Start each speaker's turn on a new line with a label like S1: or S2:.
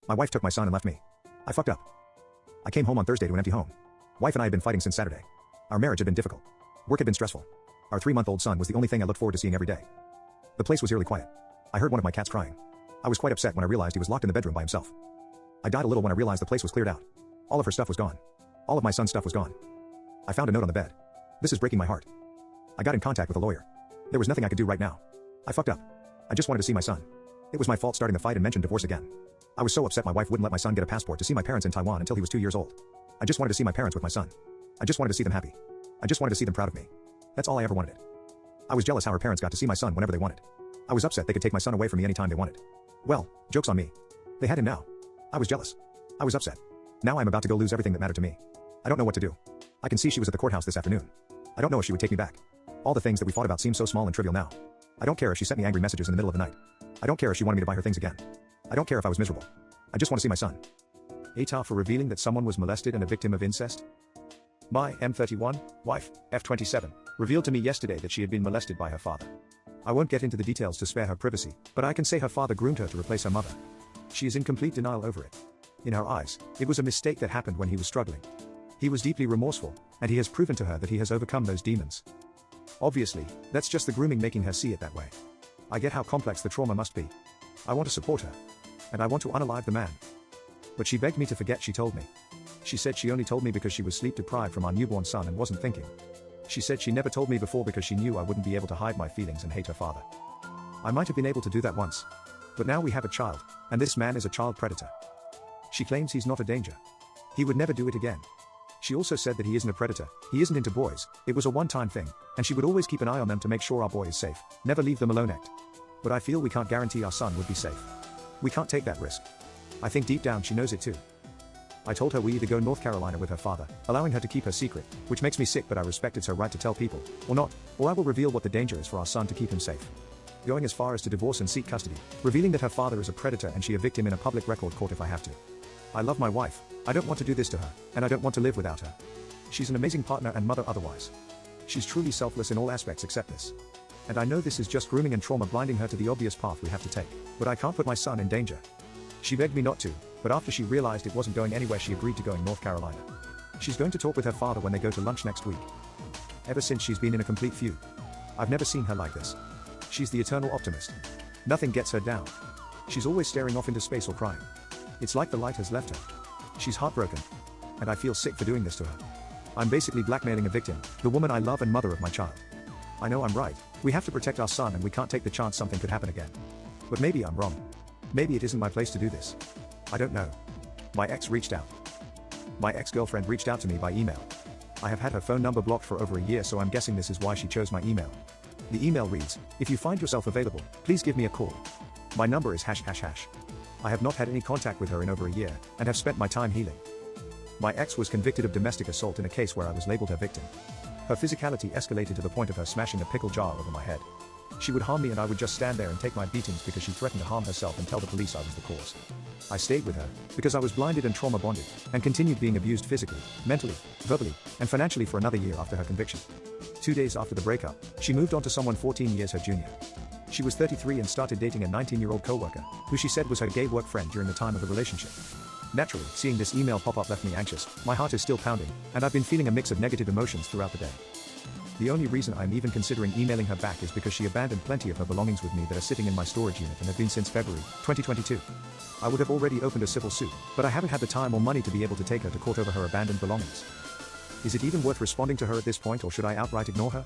S1: My wife took my son and left me. I fucked up. I came home on Thursday to an empty home. Wife and I had been fighting since Saturday. Our marriage had been difficult. Work had been stressful. Our 3-month-old son was the only thing I looked forward to seeing every day. The place was eerily quiet. I heard one of my cats crying. I was quite upset when I realized he was locked in the bedroom by himself. I died a little when I realized the place was cleared out. All of her stuff was gone. All of my son's stuff was gone. I found a note on the bed. This is breaking my heart. I got in contact with a lawyer. There was nothing I could do right now. I fucked up. I just wanted to see my son. It was my fault starting the fight and mentioned divorce again. I was so upset my wife wouldn't let my son get a passport to see my parents in Taiwan until he was 2 years old. I just wanted to see my parents with my son. I just wanted to see them happy. I just wanted to see them proud of me. That's all I ever wanted. I was jealous how her parents got to see my son whenever they wanted. I was upset they could take my son away from me anytime they wanted. Well, joke's on me. They had him now. I was jealous. I was upset. Now I'm about to go lose everything that mattered to me. I don't know what to do. I can see she was at the courthouse this afternoon. I don't know if she would take me back. All the things that we fought about seem so small and trivial now. I don't care if she sent me angry messages in the middle of the night. I don't care if she wanted me to buy her things again. I don't care if I was miserable. I just want to see my son.
S2: ATAR for revealing that someone was molested and a victim of incest. My M31, wife, F27, revealed to me yesterday that she had been molested by her father. I won't get into the details to spare her privacy, but I can say her father groomed her to replace her mother. She is in complete denial over it. In her eyes, it was a mistake that happened when he was struggling. He was deeply remorseful, and he has proven to her that he has overcome those demons. Obviously, that's just the grooming making her see it that way. I get how complex the trauma must be. I want to support her. And I want to unalive the man. But she begged me to forget, she told me. She said she only told me because she was sleep deprived from our newborn son and wasn't thinking. She said she never told me before because she knew I wouldn't be able to hide my feelings and hate her father. I might have been able to do that once. But now we have a child, and this man is a child predator. She claims he's not a danger. He would never do it again. She also said that he isn't a predator, he isn't into boys, it was a one-time thing, and she would always keep an eye on them to make sure our boy is safe, never leave them alone. But I feel we can't guarantee our son would be safe. We can't take that risk. I think deep down she knows it too. I told her we either go North Carolina with her father, allowing her to keep her secret, which makes me sick, but I respect it's her right to tell people, or not, or I will reveal what the danger is for our son to keep him safe. Going as far as to divorce and seek custody, revealing that her father is a predator and she a victim in a public record court if I have to. I love my wife, I don't want to do this to her, and I don't want to live without her. She's an amazing partner and mother otherwise. She's truly selfless in all aspects except this. And I know this is just grooming and trauma blinding her to the obvious path we have to take, but I can't put my son in danger. She begged me not to, but after she realized it wasn't going anywhere she agreed to going North Carolina. She's going to talk with her father when they go to lunch next week. Ever since she's been in a complete feud. I've never seen her like this. She's the eternal optimist. Nothing gets her down. She's always staring off into space or crying. It's like the light has left her. She's heartbroken. And I feel sick for doing this to her. I'm basically blackmailing a victim, the woman I love and mother of my child. I know I'm right, we have to protect our son and we can't take the chance something could happen again. But maybe I'm wrong. Maybe it isn't my place to do this. I don't know. My ex reached out. My ex-girlfriend reached out to me by email. I have had her phone number blocked for over a year, so I'm guessing this is why she chose my email. The email reads, "If you find yourself available, please give me a call. My number is ###. I have not had any contact with her in over a year, and have spent my time healing. My ex was convicted of domestic assault in a case where I was labeled her victim. Her physicality escalated to the point of her smashing a pickle jar over my head. She would harm me and I would just stand there and take my beatings because she threatened to harm herself and tell the police I was the cause. I stayed with her because I was blinded and trauma bonded, and continued being abused physically, mentally, verbally, and financially for another year after her conviction. 2 days after the breakup, she moved on to someone 14 years her junior. She was 33 and started dating a 19-year-old co-worker, who she said was her gay work friend during the time of the relationship. Naturally, seeing this email pop up left me anxious, my heart is still pounding, and I've been feeling a mix of negative emotions throughout the day. The only reason I'm even considering emailing her back is because she abandoned plenty of her belongings with me that are sitting in my storage unit and have been since February 2022. I would have already opened a civil suit, but I haven't had the time or money to be able to take her to court over her abandoned belongings. Is it even worth responding to her at this point, or should I outright ignore her?